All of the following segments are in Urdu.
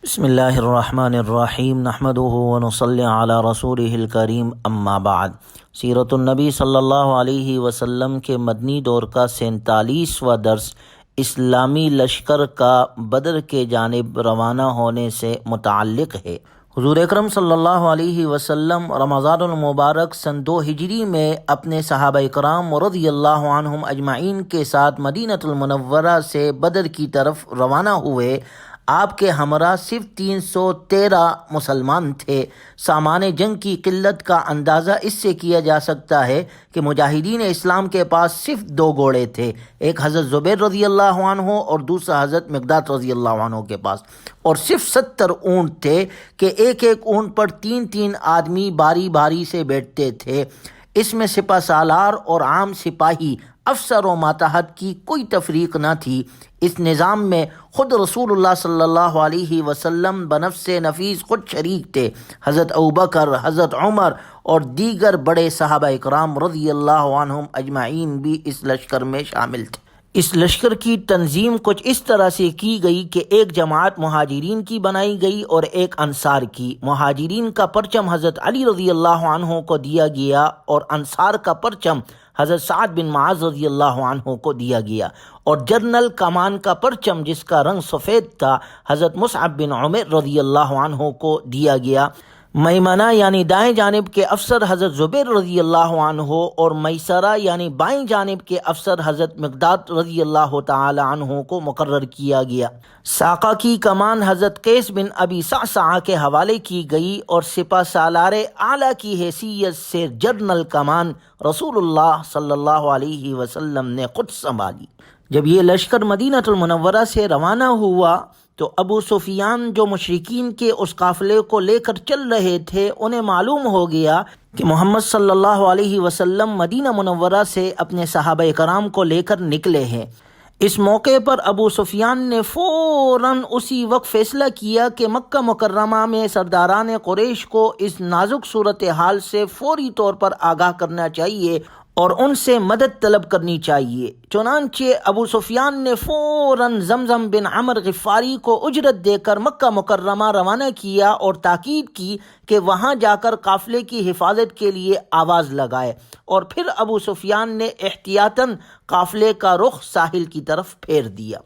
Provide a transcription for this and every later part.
بسم اللہ الرحمن الرحیم نحمده ونصلی علی رسولہ الکریم اما بعد۔ سیرت النبی صلی اللہ علیہ وسلم کے مدنی دور کا 47واں درس اسلامی لشکر کا بدر کے جانب روانہ ہونے سے متعلق ہے۔ حضور اکرم صلی اللہ علیہ وسلم رمضان المبارک سن 2 ہجری میں اپنے صحابہ کرام رضی اللہ عنہم اجمعین کے ساتھ مدینہ المنورہ سے بدر کی طرف روانہ ہوئے۔ آپ کے ہمراہ صرف 313 مسلمان تھے۔ سامان جنگ کی قلت کا اندازہ اس سے کیا جا سکتا ہے کہ مجاہدین اسلام کے پاس صرف 2 گھوڑے تھے، ایک حضرت زبیر رضی اللہ عنہ اور دوسرا حضرت مقداد رضی اللہ عنہ کے پاس، اور صرف 70 اونٹ تھے کہ ایک اونٹ پر 3 آدمی باری باری سے بیٹھتے تھے۔ اس میں سپہ سالار اور عام سپاہی، افسر و ماتحت کی کوئی تفریق نہ تھی۔ اس نظام میں خود رسول اللہ صلی اللہ علیہ وسلم بنفس نفیس خود شریک تھے۔ حضرت ابوبکر، حضرت عمر اور دیگر بڑے صحابہ اکرام رضی اللہ عنہم اجمعین بھی اس لشکر میں شامل تھے۔ اس لشکر کی تنظیم کچھ اس طرح سے کی گئی کہ ایک جماعت مہاجرین کی بنائی گئی اور ایک انصار کی۔ مہاجرین کا پرچم حضرت علی رضی اللہ عنہ کو دیا گیا اور انصار کا پرچم حضرت سعد بن معاذ رضی اللہ عنہ کو دیا گیا، اور جنرل کمان کا پرچم جس کا رنگ سفید تھا حضرت مصعب بن عمر رضی اللہ عنہ کو دیا گیا۔ میمنہ یعنی دائیں جانب کے افسر حضرت زبیر رضی اللہ عنہ اور میسرہ یعنی بائیں جانب کے افسر حضرت مقداد رضی اللہ تعالی عنہ کو مقرر کیا گیا۔ ساقہ کی کمان حضرت قیس بن ابی صعصعہ کے حوالے کی گئی اور سپہ سالار اعلیٰ کی حیثیت سے جنرل کمان رسول اللہ صلی اللہ علیہ وسلم نے خود سنبھالی۔ جب یہ لشکر مدینہ المنورہ سے روانہ ہوا تو ابو سفیان جو مشرکین کے اس قافلے کو لے کر چل رہے تھے، انہیں معلوم ہو گیا کہ محمد صلی اللہ علیہ وسلم مدینہ منورہ سے اپنے صحابہ کرام کو لے کر نکلے ہیں۔ اس موقع پر ابو سفیان نے فوراً اسی وقت فیصلہ کیا کہ مکہ مکرمہ میں سرداران قریش کو اس نازک صورتحال سے فوری طور پر آگاہ کرنا چاہیے اور ان سے مدد طلب کرنی چاہیے۔ چنانچہ ابو سفیان نے فوراً زمزم بن عمر غفاری کو اجرت دے کر مکہ مکرمہ روانہ کیا اور تاکید کی کہ وہاں جا کر قافلے کی حفاظت کے لیے آواز لگائے، اور پھر ابو سفیان نے احتیاطاً قافلے کا رخ ساحل کی طرف پھیر دیا۔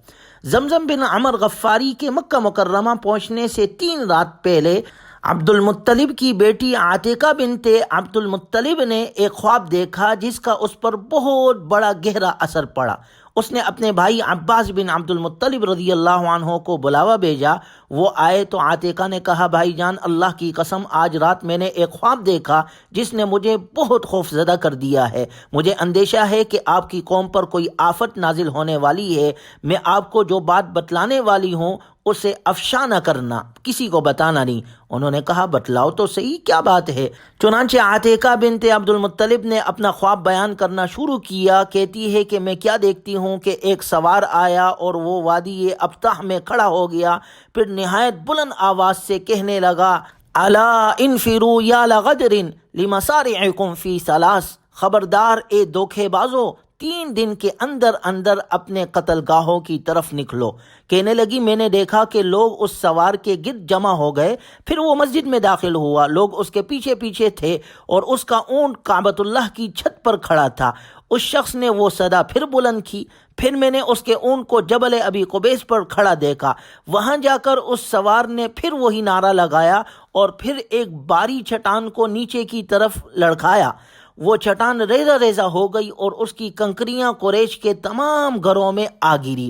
زمزم بن عمر غفاری کے مکہ مکرمہ پہنچنے سے 3 رات پہلے عبد المطلب کی بیٹی عاتقہ بنت عبد المطلب نے ایک خواب دیکھا جس کا اس پر بہت بڑا گہرا اثر پڑا۔ اس نے اپنے بھائی عباس بن عبد المطلب رضی اللہ عنہ کو بلاوا بھیجا۔ وہ آئے تو عاتقہ نے کہا، بھائی جان، اللہ کی قسم آج رات میں نے ایک خواب دیکھا جس نے مجھے بہت خوف زدہ کر دیا ہے۔ مجھے اندیشہ ہے کہ آپ کی قوم پر کوئی آفت نازل ہونے والی ہے۔ میں آپ کو جو بات بتلانے والی ہوں اسے افشا نہ کرنا، کسی کو بتانا نہیں۔ انہوں نے کہا، بتلاؤ تو صحیح، کیا بات ہے؟ چنانچہ عاتقہ بنت عبد المطلب نے اپنا خواب بیان کرنا شروع کیا۔ کہتی ہے کہ میں کیا دیکھتی ہوں کہ ایک سوار آیا اور وہ وادی ابطح میں کھڑا ہو گیا، پھر نہایت بلند آواز سے کہنے لگا، الا انفروا یا لغدر لمصارعکم فی 3، خبردار اے دھوکے بازو، 3 دن کے اندر اندر اپنے قتل گاہوں کی طرف نکلو۔ کہنے لگی، میں نے دیکھا کہ لوگ اس سوار کے گرد جمع ہو گئے، پھر وہ مسجد میں داخل ہوا، لوگ اس کے پیچھے پیچھے تھے اور اس کا اونٹ کعبۃ اللہ کی چھت پر کھڑا تھا۔ اس شخص نے وہ صدا پھر بلند کی، پھر میں نے اس کے اونٹ کو جبل ابی قبیس پر کھڑا دیکھا۔ وہاں جا کر اس سوار نے پھر وہی نعرہ لگایا اور پھر ایک باری چٹان کو نیچے کی طرف لڑکھایا۔ وہ چٹان ریزہ ریزہ ہو گئی اور اس کی کنکریاں قریش کے تمام گھروں میں آ گری۔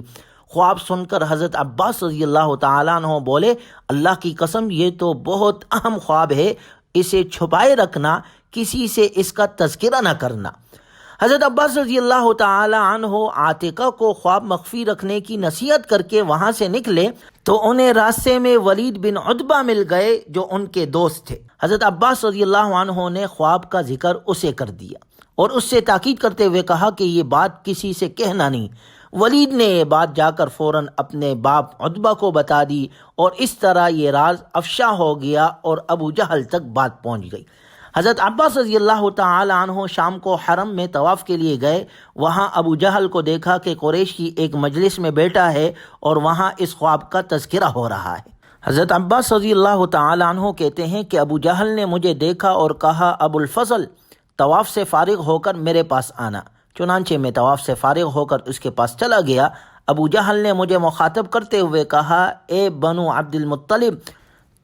خواب سن کر حضرت عباس رضی اللہ تعالیٰ عنہ بولے، اللہ کی قسم یہ تو بہت اہم خواب ہے، اسے چھپائے رکھنا، کسی سے اس کا تذکرہ نہ کرنا۔ حضرت عباس رضی اللہ تعالی عنہ عاتقہ کو خواب مخفی رکھنے کی نصیحت کر کے وہاں سے نکلے تو انہیں راستے میں ولید بن عتبہ مل گئے جو ان کے دوست تھے۔ حضرت عباس رضی اللہ عنہ نے خواب کا ذکر اسے کر دیا اور اس سے تاکید کرتے ہوئے کہا کہ یہ بات کسی سے کہنا نہیں۔ ولید نے یہ بات جا کر فوراً اپنے باپ عتبہ کو بتا دی اور اس طرح یہ راز افشا ہو گیا اور ابو جہل تک بات پہنچ گئی۔ حضرت عباس رضی اللہ تعالی عنہ شام کو حرم میں طواف کے لیے گئے۔ وہاں ابو جہل کو دیکھا کہ قریش کی ایک مجلس میں بیٹھا ہے اور وہاں اس خواب کا تذکرہ ہو رہا ہے۔ حضرت عباس رضی اللہ تعالی عنہ کہتے ہیں کہ ابو جہل نے مجھے دیکھا اور کہا ابو الفضل طواف سے فارغ ہو کر میرے پاس آنا۔ چنانچہ میں طواف سے فارغ ہو کر اس کے پاس چلا گیا۔ ابو جہل نے مجھے مخاطب کرتے ہوئے کہا، اے بنو عبد المطلب،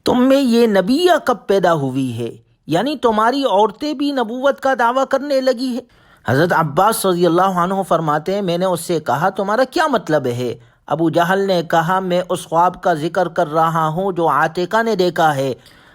تم میں یہ نبیہ کب پیدا ہوئی ہے؟ یعنی تمہاری عورتیں بھی نبوت کا دعویٰ کرنے لگی ہے۔ حضرت عباس رضی اللہ عنہ فرماتے ہیں میں نے اس سے کہا تمہارا کیا مطلب ہے؟ ابو جہل نے کہا میں اس خواب کا ذکر کر رہا ہوں جو عاتقہ نے دیکھا ہے۔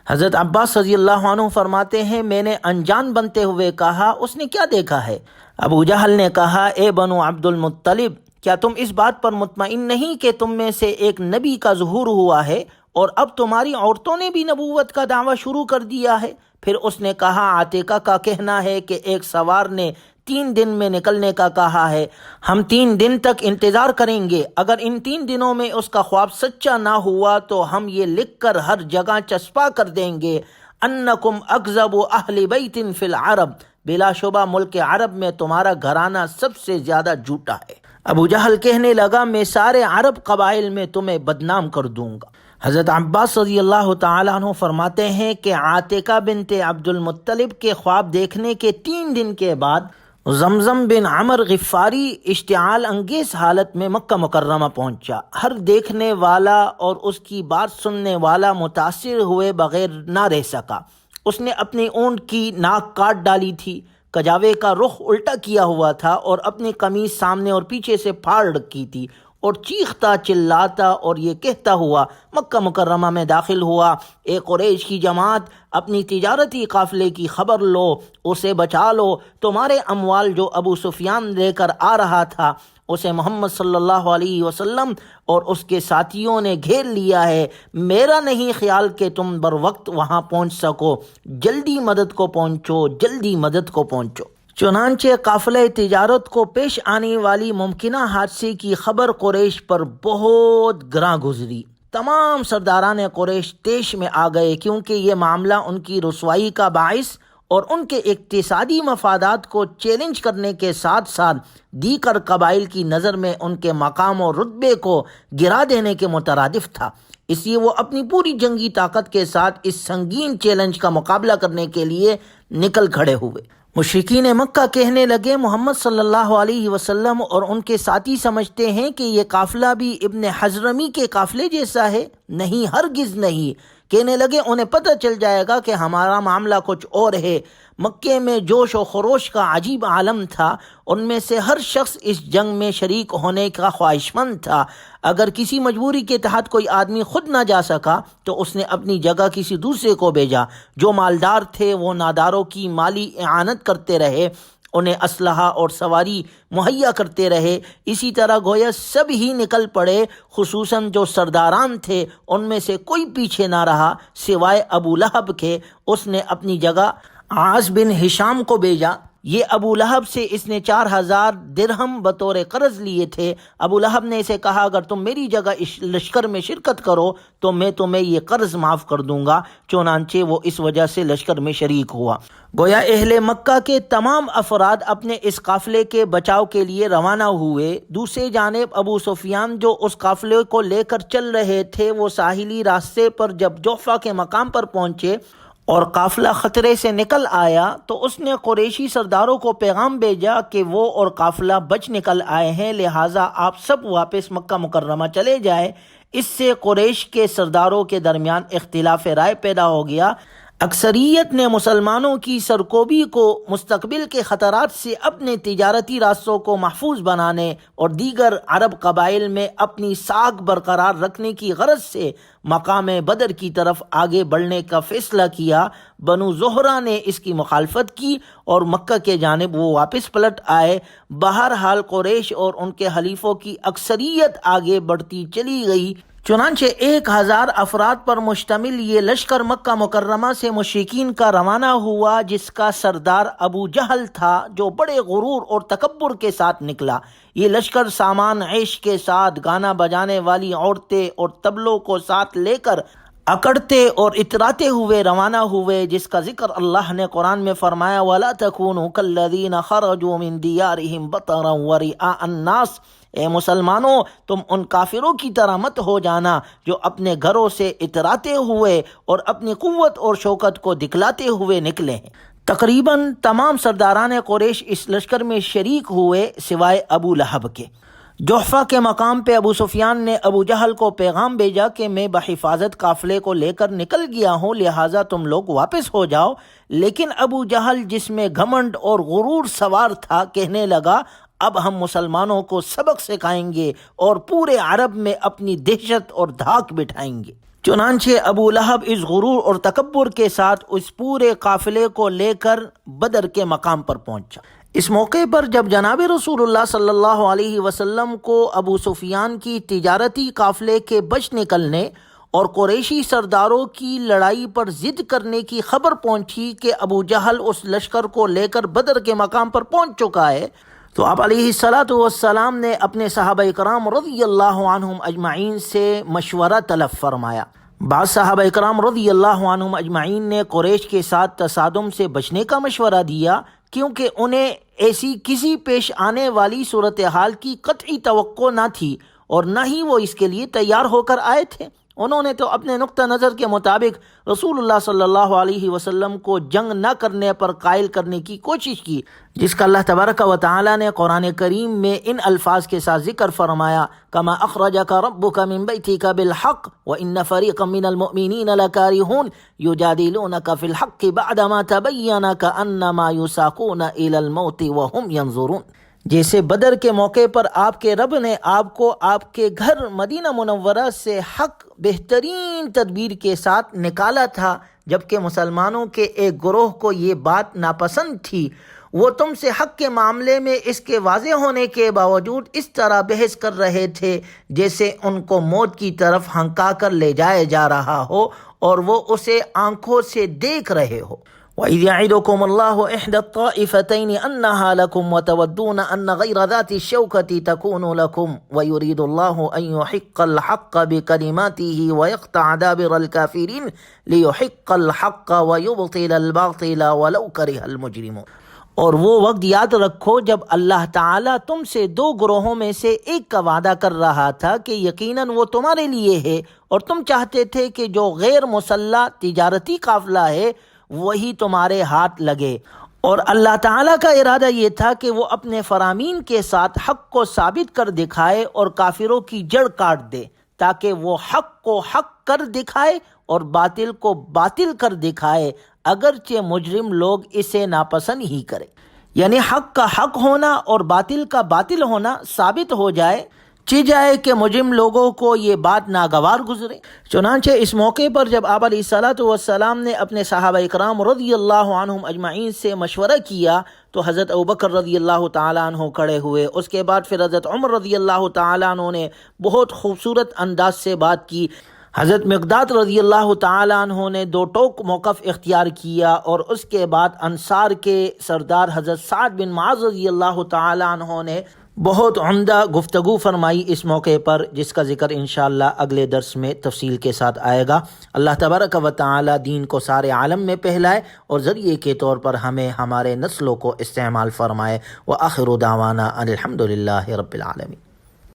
حضرت عباس رضی اللہ عنہ فرماتے ہیں میں نے انجان بنتے ہوئے کہا اس نے کیا دیکھا ہے؟ ابو جہل نے کہا، اے بنو عبد المطلب، کیا تم اس بات پر مطمئن نہیں کہ تم میں سے ایک نبی کا ظہور ہوا ہے اور اب تمہاری عورتوں نے بھی نبوت کا دعویٰ شروع کر دیا ہے؟ پھر اس نے کہا عاتقہ کا کہنا ہے کہ ایک سوار نے 3 دن میں نکلنے کا کہا ہے، ہم 3 دن تک انتظار کریں گے، اگر ان 3 دنوں میں اس کا خواب سچا نہ ہوا تو ہم یہ لکھ کر ہر جگہ چسپاں کر دیں گے انکم اکذب اہل بیت فی العرب، بلا شبہ ملک عرب میں تمہارا گھرانہ سب سے زیادہ جھوٹا ہے۔ ابو جہل کہنے لگا میں سارے عرب قبائل میں تمہیں بدنام کر دوں گا۔ حضرت عباس رضی اللہ تعالیٰ عنہ فرماتے ہیں کہ عاتقہ بنت عبد المطلب کے خواب دیکھنے کے 3 دن کے بعد زمزم بن عمر غفاری اشتعال انگیز حالت میں مکہ مکرمہ پہنچا۔ ہر دیکھنے والا اور اس کی بات سننے والا متاثر ہوئے بغیر نہ رہ سکا۔ اس نے اپنی اونٹ کی ناک کاٹ ڈالی تھی، کجاوے کا رخ الٹا کیا ہوا تھا اور اپنی قمیص سامنے اور پیچھے سے پھاڑ رکھی تھی، اور چیختا چلاتا اور یہ کہتا ہوا مکہ مکرمہ میں داخل ہوا، اے قریش کی جماعت، اپنی تجارتی قافلے کی خبر لو، اسے بچا لو، تمہارے اموال جو ابو سفیان لے کر آ رہا تھا اسے محمد صلی اللہ علیہ وسلم اور اس کے ساتھیوں نے گھیر لیا ہے، میرا نہیں خیال کہ تم بر وقت وہاں پہنچ سکو، جلدی مدد کو پہنچو، جلدی مدد کو پہنچو۔ چنانچہ قافلہ تجارت کو پیش آنے والی ممکنہ حادثے کی خبر قریش پر بہت گراں گزری۔ تمام سرداران قریش طیش میں آ گئے، کیونکہ یہ معاملہ ان کی رسوائی کا باعث اور ان کے اقتصادی مفادات کو چیلنج کرنے کے ساتھ ساتھ دیگر قبائل کی نظر میں ان کے مقام اور رتبے کو گرا دینے کے مترادف تھا۔ اس لیے وہ اپنی پوری جنگی طاقت کے ساتھ اس سنگین چیلنج کا مقابلہ کرنے کے لیے نکل کھڑے ہوئے۔ مشرکین مکہ کہنے لگے محمد صلی اللہ علیہ وسلم اور ان کے ساتھی سمجھتے ہیں کہ یہ قافلہ بھی ابن حضرمی کے قافلے جیسا ہے؟ نہیں، ہرگز نہیں۔ کہنے لگے انہیں پتہ چل جائے گا کہ ہمارا معاملہ کچھ اور ہے۔ مکے میں جوش و خروش کا عجیب عالم تھا، ان میں سے ہر شخص اس جنگ میں شریک ہونے کا خواہش مند تھا۔ اگر کسی مجبوری کے تحت کوئی آدمی خود نہ جا سکا تو اس نے اپنی جگہ کسی دوسرے کو بھیجا۔ جو مالدار تھے وہ ناداروں کی مالی اعانت کرتے رہے، انہیں اسلحہ اور سواری مہیا کرتے رہے۔ اسی طرح گویا سب ہی نکل پڑے، خصوصاً جو سرداران تھے ان میں سے کوئی پیچھے نہ رہا سوائے ابو لہب کے۔ اس نے اپنی جگہ عاص بن ہشام کو بھیجا۔ یہ ابو لہب سے اس نے 4000 درہم بطور قرض لیے تھے۔ ابو لہب نے اسے کہا اگر تم میری جگہ اس لشکر میں شرکت کرو تو میں تمہیں یہ قرض معاف کر دوں گا، چنانچہ وہ اس وجہ سے لشکر میں شریک ہوا۔ گویا اہل مکہ کے تمام افراد اپنے اس قافلے کے بچاؤ کے لیے روانہ ہوئے۔ دوسری جانب ابو سفیان جو اس قافلے کو لے کر چل رہے تھے، وہ ساحلی راستے پر جب جحفہ کے مقام پر پہنچے اور قافلہ خطرے سے نکل آیا تو اس نے قریشی سرداروں کو پیغام بھیجا کہ وہ اور قافلہ بچ نکل آئے ہیں، لہٰذا آپ سب واپس مکہ مکرمہ چلے جائیں۔ اس سے قریش کے سرداروں کے درمیان اختلاف رائے پیدا ہو گیا۔ اکثریت نے مسلمانوں کی سرکوبی کو مستقبل کے خطرات سے اپنے تجارتی راستوں کو محفوظ بنانے اور دیگر عرب قبائل میں اپنی ساکھ برقرار رکھنے کی غرض سے مقام بدر کی طرف آگے بڑھنے کا فیصلہ کیا۔ بنو زہرہ نے اس کی مخالفت کی اور مکہ کے جانب وہ واپس پلٹ آئے۔ بہرحال قریش اور ان کے حلیفوں کی اکثریت آگے بڑھتی چلی گئی، چنانچہ 1000 افراد پر مشتمل یہ لشکر مکہ مکرمہ سے مشرکین کا روانہ ہوا، جس کا سردار ابو جہل تھا، جو بڑے غرور اور تکبر کے ساتھ نکلا۔ یہ لشکر سامان عیش کے ساتھ گانا بجانے والی عورتیں اور طبلوں کو ساتھ لے کر اکڑتے اور اتراتے ہوئے روانہ ہوئے، جس کا ذکر اللہ نے قرآن میں فرمایا وَلَا تَكُونُوا كَالَّذِينَ خَرَجُوا مِن دِيَارِهِمْ بَطَرًا وَرِئَاءَ النَّاسِ اے مسلمانوں، تم ان کافروں کی طرح مت ہو جانا جو اپنے گھروں سے اتراتے ہوئے اور اپنی قوت اور شوکت کو دکھلاتے ہوئے نکلے ہیں۔ تقریباً تمام سرداران قریش اس لشکر میں شریک ہوئے سوائے ابو لہب کے۔ جحفہ کے مقام پہ ابو سفیان نے ابو جہل کو پیغام بھیجا کہ میں بحفاظت قافلے کو لے کر نکل گیا ہوں، لہٰذا تم لوگ واپس ہو جاؤ۔ لیکن ابو جہل، جس میں گھمنڈ اور غرور سوار تھا، کہنے لگا اب ہم مسلمانوں کو سبق سکھائیں گے اور پورے عرب میں اپنی دہشت اور دھاک بٹھائیں گے۔ چنانچہ ابو لہب اس غرور اور تکبر کے ساتھ اس پورے قافلے کو لے کر بدر کے مقام پر پہنچا۔ اس موقع پر جب جناب رسول اللہ صلی اللہ علیہ وسلم کو ابو سفیان کی تجارتی قافلے کے بچ نکلنے اور قریشی سرداروں کی لڑائی پر ضد کرنے کی خبر پہنچی کہ ابو جہل اس لشکر کو لے کر بدر کے مقام پر پہنچ چکا ہے، تو آپ علیہ الصلاۃ والسلام نے اپنے صحابہ کرام رضی اللہ عنہم اجمعین سے مشورہ طلب فرمایا۔ بعض صحابہ کرام رضی اللہ عنہم اجمعین نے قریش کے ساتھ تصادم سے بچنے کا مشورہ دیا، کیونکہ انہیں ایسی کسی پیش آنے والی صورتحال کی قطعی توقع نہ تھی اور نہ ہی وہ اس کے لیے تیار ہو کر آئے تھے۔ انہوں نے تو اپنے نقطہ نظر کے مطابق رسول اللہ صلی اللہ علیہ وسلم کو جنگ نہ کرنے پر قائل کرنے کی کوشش کی، جس کا اللہ تبارک و تعالی نے قرآن کریم میں ان الفاظ کے ساتھ ذکر فرمایا، کما اخرجک ربک من بیتک بالحق وان فریقا من المؤمنین لکارہون یجادلونک فی الحق بعدما تبین کانما یساقون الی الموت وهم ینظرون۔ جیسے بدر کے موقع پر آپ کے رب نے آپ کو آپ کے گھر مدینہ منورہ سے حق بہترین تدبیر کے ساتھ نکالا تھا، جبکہ مسلمانوں کے ایک گروہ کو یہ بات ناپسند تھی۔ وہ تم سے حق کے معاملے میں اس کے واضح ہونے کے باوجود اس طرح بحث کر رہے تھے جیسے ان کو موت کی طرف ہنکا کر لے جایا جا رہا ہو اور وہ اسے آنکھوں سے دیکھ رہے ہو۔ وَإِذْ يَعِدُكُمُ اللَّهُ إِحْدَى الطَّائِفَتَيْنِ أَنَّهَا لَكُمْ وَتَوَدُّونَ أَنَّ غَيْرَ ذَاتِ الشَّوْكَةِ تَكُونُ لَكُمْ وَيُرِيدُ اللَّهُ أَن يُحِقَّ الْحَقَّ بِكَلِمَاتِهِ وَيَقْطَعَ دَابِرَ الْكَافِرِينَ لِيُحِقَّ الْحَقَّ وَيُبْطِلَ الْبَاطِلَ وَلَوْ كَرِهَ الْمُجْرِمُونَ۔ اور وہ وقت یاد رکھو جب اللہ تعالیٰ تم سے دو گروہوں میں سے ایک کا وعدہ کر رہا تھا کہ یقیناً وہ تمہارے لیے ہے، اور تم چاہتے تھے کہ جو غیر مسلح تجارتی قافلہ ہے وہی تمہارے ہاتھ لگے، اور اللہ تعالیٰ کا ارادہ یہ تھا کہ وہ اپنے فرامین کے ساتھ حق کو ثابت کر دکھائے اور کافروں کی جڑ کاٹ دے، تاکہ وہ حق کو حق کر دکھائے اور باطل کو باطل کر دکھائے، اگرچہ مجرم لوگ اسے ناپسند ہی کرے۔ یعنی حق کا حق ہونا اور باطل کا باطل ہونا ثابت ہو جائے، جائے کہ مجرم لوگوں کو یہ بات ناگوار گزرے۔ چنانچہ اس موقع پر جب آپ علیہ الصلاۃ والسلام نے اپنے صحابہ کرام رضی اللہ عنہم اجمعین سے مشورہ کیا تو حضرت ابوبکر رضی اللہ تعالیٰ عنہ کھڑے ہوئے، اس کے بعد پھر حضرت عمر رضی اللہ تعالیٰ عنہ نے بہت خوبصورت انداز سے بات کی، حضرت مقداد رضی اللہ تعالیٰ عنہ نے دو ٹوک موقف اختیار کیا، اور اس کے بعد انصار کے سردار حضرت سعد بن معاذ رضی اللہ تعالیٰ عنہ نے بہت عمدہ گفتگو فرمائی اس موقع پر، جس کا ذکر انشاءاللہ اگلے درس میں تفصیل کے ساتھ آئے گا۔ اللہ تبارک و تعالی دین کو سارے عالم میں پھیلائے اور ذریعے کے طور پر ہمیں ہمارے نسلوں کو استعمال فرمائے۔ وآخر دعوانا ان الحمد للہ رب العالمین۔